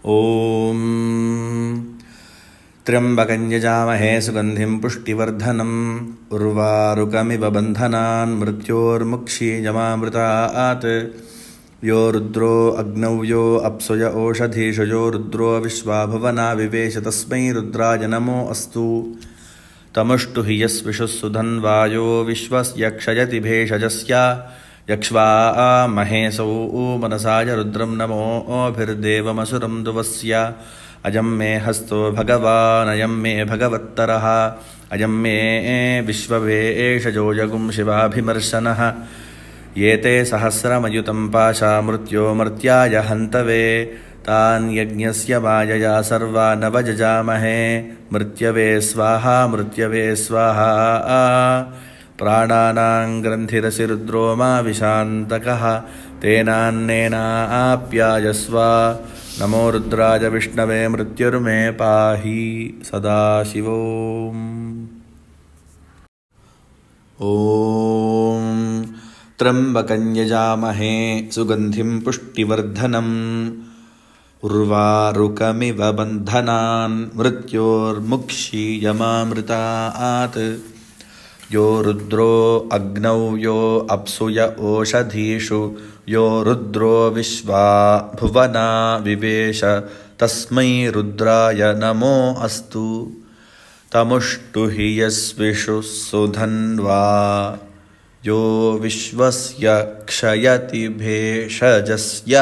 ॐ त्र्यम्बकं यजामहे सुगन्धिं पुष्टिवर्धनम् उर्वारुकमिव बन्धनान् मृत्योर्मुक्षीयमामृतात् यो रुद्रो अग्नौ यो अप्सुय ओषधीषु यो रुद्रो विश्वा भुवना विवेश तस्मै रुद्राय नमो अस्तु तमुष्टु हि यस्विषुः सुधन्वायो विश्वस्य क्षयति भेषजस्य यक्ष्वा महेशौ मनसाय रुद्रं नमोभिर्देवमसुरं दुवस्य अयं मे हस्तो भगवान् अयं मे भगवत्तरः अयं मे विश्ववेशजो यगुं शिवाभिमर्शनः ये ते सहस्रमयुतं पाशा मृत्यो मर्त्याय हन्तवे तान् यज्ञस्य मायया सर्वा नवजजामहे मृत्यवे स्वाहा प्राणानां ग्रन्थिरसि रुद्रो मा विशान्तकः तेनान्नेनाप्यायस्व नमो रुद्राय विष्णवे मृत्युर्मे पाहि सदाशिवोम् ॐ त्र्यम्बकं यजामहे सुगन्धिं पुष्टिवर्धनम् उर्वारुकमिव बन्धनान् मृत्योर्मुक्षीयमामृतात् यो रुद्रो अग्नौ यो अप्सुय ओषधीषु यो रुद्रो विश्वा भुवना विवेश तस्मै रुद्राय नमो अस्तु तमुष्टु हि यस्विषुः सुधन्वा यो विश्वस्य क्षयति भेषजस्य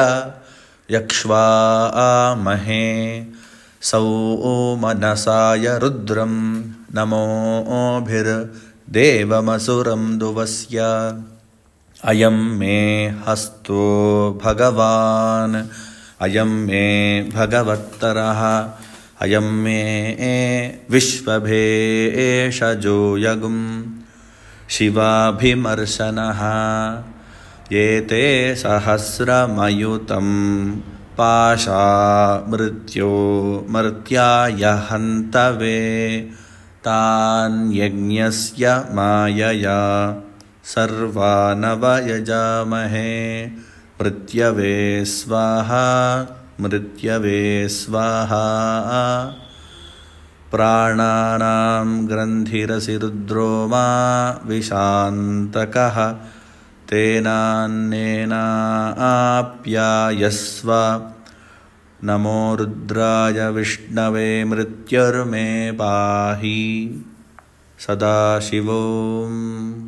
यक्ष्वा महे सौ मनसाय रुद्रं नमोभिर्देवमसुरं दुवस्य अयं मे हस्तो भगवान् अयं मे भगवत्तरः अयं मे विश्वभेषजो यगुं शिवाभिमर्शनः ये ते सहस्रमयुतं पाशा मृत्यो मर्त्याय हन्तवे तान् यज्ञस्य मायया सर्वा नवयजामहे मृत्यवे स्वाहा प्राणानां ग्रन्थिरसि रुद्रो मा विशान्तकः तेनान्नेनाप्यायस्व नमो रुद्राय विष्णवे मृत्युर्मे पाहि सदाशिवोम्